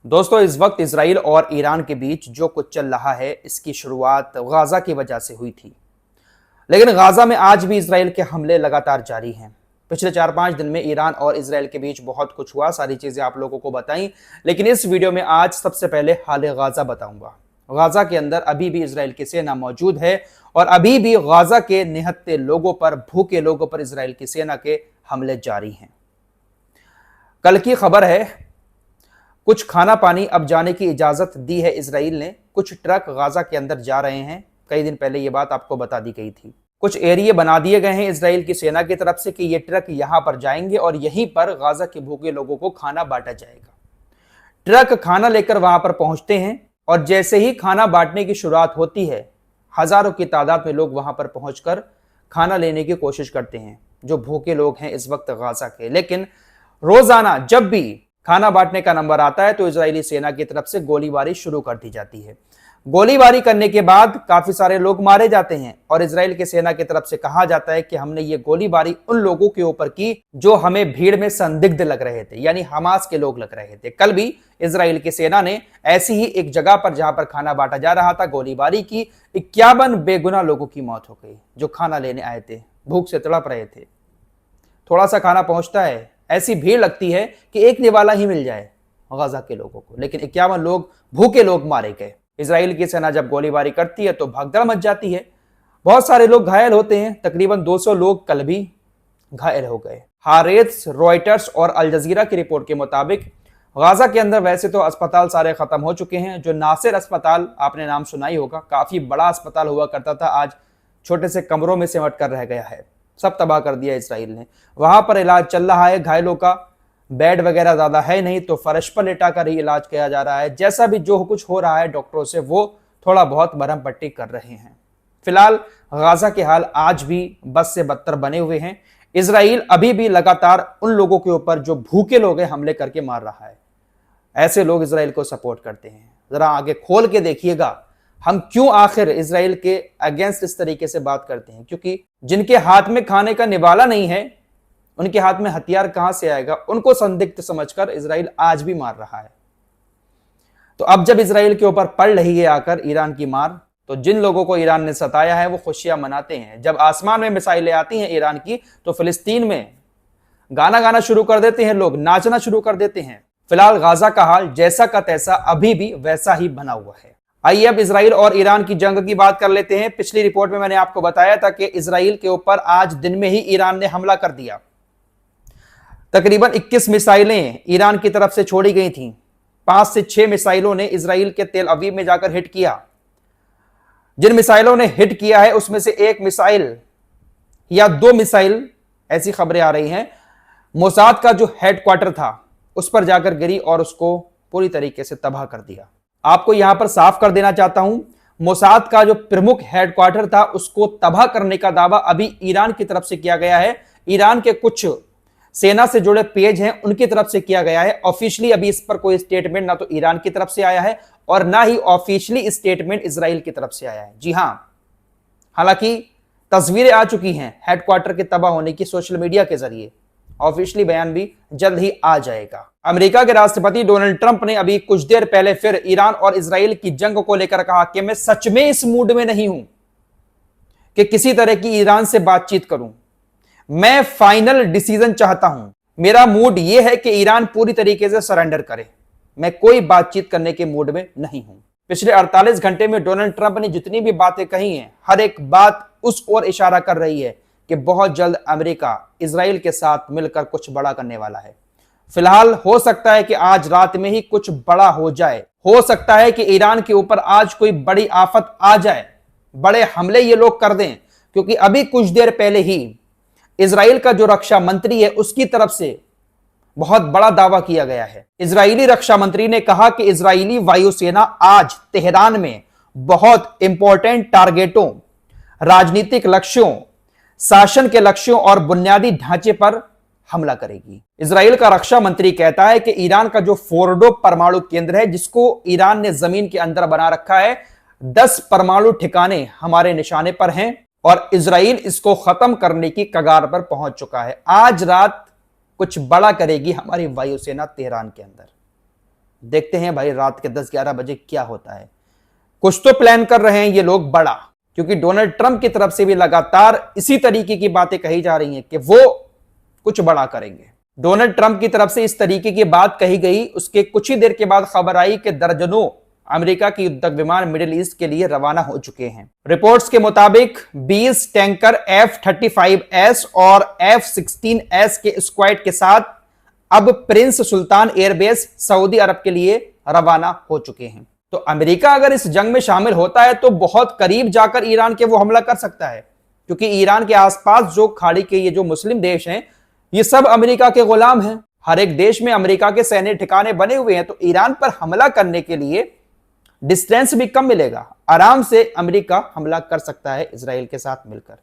दोस्तों, इस वक्त इजराइल और ईरान के बीच जो कुछ चल रहा है, इसकी शुरुआत गाजा की वजह से हुई थी। लेकिन गाजा में आज भी इजराइल के हमले लगातार जारी हैं। पिछले 4-5 दिन में ईरान और इजराइल के बीच बहुत कुछ हुआ, सारी चीजें आप लोगों को बताई। लेकिन इस वीडियो में आज सबसे पहले हाल गाजा बताऊंगा। गाजा के अंदर अभी भी इजराइल की सेना मौजूद है और अभी भी गाजा के निहत्थे लोगों पर, भूखे लोगों पर इजराइल की सेना के हमले जारी हैं। कल की खबर है, कुछ खाना पानी अब जाने की इजाजत दी है इजराइल ने। कुछ ट्रक गाजा के अंदर जा रहे हैं। कई दिन पहले यह बात आपको बता दी गई थी। कुछ एरिया बना दिए गए हैं इजराइल की सेना की तरफ से कि ये ट्रक यहां पर जाएंगे और यहीं पर गाजा के भूखे लोगों को खाना बांटा जाएगा। ट्रक खाना लेकर वहां पर पहुंचते हैं और जैसे ही खाना बांटने की शुरुआत होती है, हजारों की तादाद में लोग वहां पर पहुंचकर खाना लेने की कोशिश करते हैं, जो भूखे लोग हैं इस वक्त गाजा के। लेकिन रोजाना जब भी खाना बांटने का नंबर आता है तो इजरायली सेना की तरफ से गोलीबारी शुरू कर दी जाती है। गोलीबारी करने के बाद काफी सारे लोग मारे जाते हैं और इजराइल के सेना की तरफ से कहा जाता है कि हमने ये गोलीबारी उन लोगों के ऊपर की जो हमें भीड़ में संदिग्ध लग रहे थे, यानी हमास के लोग लग रहे थे। कल भी इजराइल की सेना ने ऐसी ही एक जगह पर जहां पर खाना बांटा जा रहा था, गोलीबारी की। 51 बेगुनाह लोगों की मौत हो गई जो खाना लेने आए थे, भूख से तड़प रहे थे। थोड़ा सा खाना पहुंचता है, ऐसी भीड़ लगती है कि एक निवाला ही मिल जाए गाजा के लोगों को। लेकिन 51 लोग, भूखे लोग मारे गए। इजराइल की सेना जब गोलीबारी करती है तो भगदड़ मच जाती है। बहुत सारे लोग घायल होते हैं। तकरीबन 200 लोग कल भी घायल हो गए। हारेत्स, रॉयटर्स और अल जजीरा की रिपोर्ट के मुताबिक गाजा के अंदर वैसे तो अस्पताल सारे खत्म हो चुके हैं। जो नासिर अस्पताल, आपने नाम सुना ही होगा, काफी बड़ा अस्पताल हुआ करता था, आज छोटे से कमरों में सिमट कर रह गया है। सब तबाह कर दिया इजराइल ने। वहां पर इलाज चल रहा है घायलों का। बेड वगैरह ज्यादा है नहीं तो फर्श पर लेटा कर ही इलाज किया जा रहा है। जैसा भी जो कुछ हो रहा है डॉक्टरों से, वो थोड़ा बहुत मरहम पट्टी कर रहे हैं। फिलहाल गाजा के हाल आज भी बद से बदतर बने हुए हैं। इजराइल अभी भी लगातार उन लोगों के ऊपर जो भूखे लोग हैं हमले करके मार रहा है। ऐसे लोग इजराइल को सपोर्ट करते हैं। जरा आगे खोल के देखिएगा, हम क्यों आखिर इजराइल के अगेंस्ट इस तरीके से बात करते हैं। क्योंकि जिनके हाथ में खाने का निवाला नहीं है, उनके हाथ में हथियार कहां से आएगा, उनको संदिग्ध समझकर इजराइल आज भी मार रहा है। तो अब जब इजराइल के ऊपर पड़ रही है आकर ईरान की मार, तो जिन लोगों को ईरान ने सताया है वो खुशियां मनाते हैं। जब आसमान में मिसाइलें आती हैं ईरान की, तो फिलिस्तीन में गाना गाना शुरू कर देते हैं, लोग नाचना शुरू कर देते हैं। फिलहाल गाजा का हाल जैसा का तैसा अभी भी वैसा ही बना हुआ है। आइए अब इजराइल और ईरान की जंग की बात कर लेते हैं। पिछली रिपोर्ट में मैंने आपको बताया था कि इजराइल के ऊपर आज दिन में ही ईरान ने हमला कर दिया। तकरीबन 21 मिसाइलें ईरान की तरफ से छोड़ी गई थीं। 5 से 6 मिसाइलों ने इजराइल के तेल अवीव में जाकर हिट किया। जिन मिसाइलों ने हिट किया है उसमें से एक मिसाइल या 2 मिसाइल, ऐसी खबरें आ रही हैं, मोसाद का जो हेडक्वार्टर था उस पर जाकर गिरी और उसको पूरी तरीके से तबाह कर दिया। आपको यहां पर साफ कर देना चाहता हूं, मोसाद का जो प्रमुख हेडक्वार्टर था उसको तबाह करने का दावा अभी ईरान की तरफ से किया गया है। ईरान के कुछ सेना से जुड़े पेज हैं, उनकी तरफ से किया गया है। ऑफिशियली अभी इस पर कोई स्टेटमेंट ना तो ईरान की तरफ से आया है और ना ही ऑफिशियली स्टेटमेंट इजराइल की तरफ से आया है। जी हां, हालांकि तस्वीरें आ चुकी हैं हेडक्वार्टर के तबाह होने की सोशल मीडिया के जरिए। ऑफिशियली बयान भी जल्द ही आ जाएगा। अमेरिका के राष्ट्रपति डोनाल्ड ट्रंप ने अभी कुछ देर पहले फिर ईरान और इजराइल की जंग को लेकर कहा कि मैं सच में इस मूड में नहीं हूं कि किसी तरह की ईरान से बातचीत करूं। मैं फाइनल डिसीजन चाहता हूं। मेरा मूड यह है कि ईरान पूरी तरीके से सरेंडर करे। मैं कोई बातचीत करने के मूड में नहीं हूं। पिछले 48 घंटे में डोनाल्ड ट्रंप ने जितनी भी बातें कही हैं, हर एक बात उस ओर इशारा कर रही है कि बहुत जल्द अमेरिका इजराइल के साथ मिलकर कुछ बड़ा करने वाला है। फिलहाल हो सकता है कि आज रात में ही कुछ बड़ा हो जाए। हो सकता है कि ईरान के ऊपर आज कोई बड़ी आफत आ जाए, बड़े हमले ये लोग कर दें। क्योंकि अभी कुछ देर पहले ही इजराइल का जो रक्षा मंत्री है उसकी तरफ से बहुत बड़ा दावा किया गया है। इजरायली रक्षा मंत्री ने कहा कि इजरायली वायुसेना आज तेहरान में बहुत इंपॉर्टेंट टारगेटों, राजनीतिक लक्ष्यों, शासन के लक्ष्यों और बुनियादी ढांचे पर हमला करेगी। इजराइल का रक्षा मंत्री कहता है कि ईरान का जो फोर्डो परमाणु केंद्र है, जिसको ईरान ने जमीन के अंदर बना रखा है, 10 परमाणु ठिकाने हमारे निशाने पर हैं और इजराइल इसको खत्म करने की कगार पर पहुंच चुका है। आज रात कुछ बड़ा करेगी हमारी वायुसेना तेहरान के अंदर। देखते हैं भाई रात के 10-11 बजे क्या होता है। कुछ तो प्लान कर रहे हैं ये लोग बड़ा, क्योंकि डोनाल्ड ट्रंप की तरफ से भी लगातार इसी तरीके की बातें कही जा रही हैं कि वो कुछ बड़ा करेंगे। डोनाल्ड ट्रंप की तरफ से इस तरीके की बात कही गई, उसके कुछ ही देर के बाद खबर आई कि दर्जनों अमेरिका के युद्धक विमान मिडिल ईस्ट के लिए रवाना हो चुके हैं। रिपोर्ट्स के मुताबिक 20 टैंकर F-35S और F-16S के स्क्वाड के साथ अब प्रिंस सुल्तान एयरबेस सऊदी अरब के लिए रवाना हो चुके हैं। तो अमेरिका अगर इस जंग में शामिल होता है तो बहुत करीब जाकर ईरान के वो हमला कर सकता है, क्योंकि ईरान के आसपास जो खाड़ी के ये जो मुस्लिम देश हैं ये सब अमेरिका के गुलाम हैं। हर एक देश में अमेरिका के सैन्य ठिकाने बने हुए हैं, तो ईरान पर हमला करने के लिए डिस्टेंस भी कम मिलेगा। आराम से अमेरिका हमला कर सकता है इजराइल के साथ मिलकर।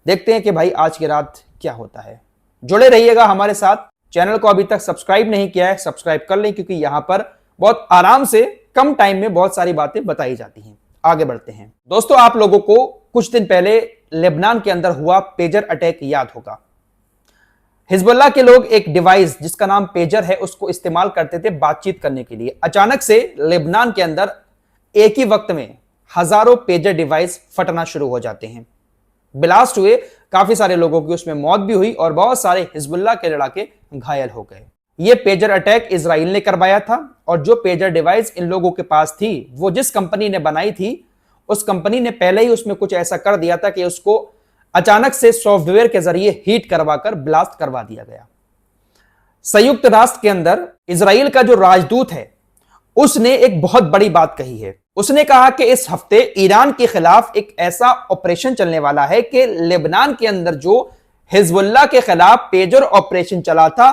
देखते हैं कि भाई आज की रात क्या होता है। जुड़े रहिएगा हमारे साथ। चैनल को अभी तक सब्सक्राइब नहीं किया है, सब्सक्राइब कर लें, क्योंकि यहां पर बहुत आराम से कम टाइम में बहुत सारी बातें बताई जाती हैं। आगे बढ़ते हैं दोस्तों। आप लोगों को कुछ दिन पहले लेबनान के अंदर हुआ पेजर अटैक याद होगा। हिजबुल्लाह के लोग एक डिवाइस जिसका नाम पेजर है उसको इस्तेमाल करते थे बातचीत करने के लिए। अचानक से लेबनान के अंदर एक ही वक्त में हजारों पेजर डिवाइस फटना शुरू हो जाते हैं, ब्लास्ट हुए, काफी सारे लोगों की उसमें मौत भी हुई और बहुत सारे हिजबुल्लाह के लड़ाके घायल हो गए। यह पेजर अटैक इजराइल ने करवाया था, और जो पेजर डिवाइस इन लोगों के पास थी वो जिस कंपनी ने बनाई थी उस कंपनी ने पहले ही उसमें कुछ ऐसा कर दिया था कि उसको अचानक से सॉफ्टवेयर के जरिए हीट करवाकर ब्लास्ट करवा दिया गया। संयुक्त राष्ट्र के अंदर इजराइल का जो राजदूत है उसने एक बहुत बड़ी बात कही है। उसने कहा कि इस हफ्ते ईरान के खिलाफ एक ऐसा ऑपरेशन चलने वाला है कि लेबनान के अंदर जो हिजबुल्लाह के खिलाफ पेजर ऑपरेशन चला था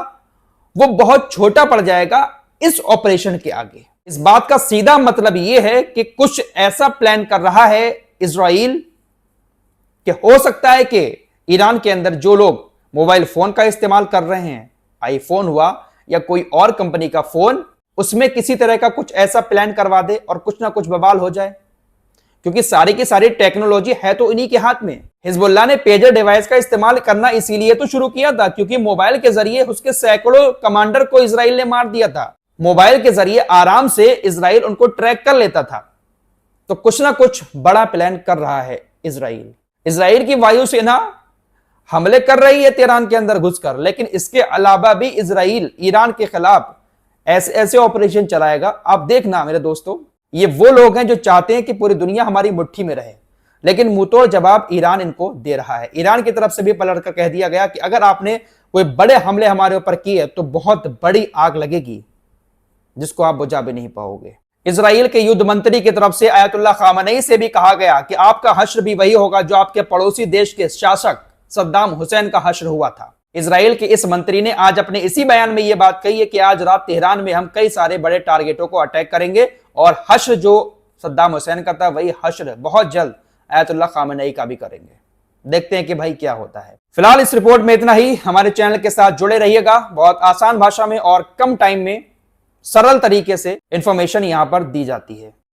वो बहुत छोटा पड़ जाएगा इस ऑपरेशन के आगे। इस बात का सीधा मतलब यह है कि कुछ ऐसा प्लान कर रहा है इजराइल कि हो सकता है कि ईरान के अंदर जो लोग मोबाइल फोन का इस्तेमाल कर रहे हैं, आईफोन हुआ या कोई और कंपनी का फोन, उसमें किसी तरह का कुछ ऐसा प्लान करवा दे और कुछ ना कुछ बवाल हो जाए, क्योंकि सारी की सारी टेक्नोलॉजी है तो इन्हीं के हाथ में। हिजबुल्लाह ने पेजर डिवाइस का इस्तेमाल करना इसीलिए तो शुरू किया था क्योंकि मोबाइल के जरिए उसके सैकड़ों कमांडर को इजराइल ने मार दिया था। मोबाइल के जरिए आराम से इजराइल उनको ट्रैक कर लेता था। तो कुछ ना कुछ बड़ा प्लान कर रहा है इजराइल। इजराइल की वायुसेना हमले कर रही है तेहरान के अंदर घुसकर, लेकिन इसके अलावा भी इजराइल ईरान के खिलाफ ऐसे ऐसे ऑपरेशन चलाएगा। आप देखना मेरे दोस्तों, ये वो लोग हैं जो चाहते हैं कि पूरी दुनिया हमारी मुट्ठी में रहे, लेकिन मुंहतोड़ जवाब ईरान इनको दे रहा है। ईरान की तरफ से भी पलट कर कह दिया गया कि अगर आपने कोई बड़े हमले हमारे ऊपर किए तो बहुत बड़ी आग लगेगी जिसको आप बुझा भी नहीं पाओगे। इजराइल के युद्ध मंत्री की तरफ से आयतुल्लाह खामनेई से भी कहा गया कि आपका हश्र भी वही होगा जो आपके पड़ोसी देश के शासक सद्दाम हुसैन का हश्र हुआ था। इजराइल के इस मंत्री ने आज अपने इसी बयान में यह बात कही है कि आज रात तेहरान में हम कई सारे बड़े टारगेटों को अटैक करेंगे और हश्र जो सद्दाम हुसैन का था वही हश्र बहुत जल्द आयतुल्लाह खामनेई का भी करेंगे। देखते हैं कि भाई क्या होता है। फिलहाल इस रिपोर्ट में इतना ही। हमारे चैनल के साथ जुड़े रहिएगा। बहुत आसान भाषा में और कम टाइम में सरल तरीके से इंफॉर्मेशन यहां पर दी जाती है।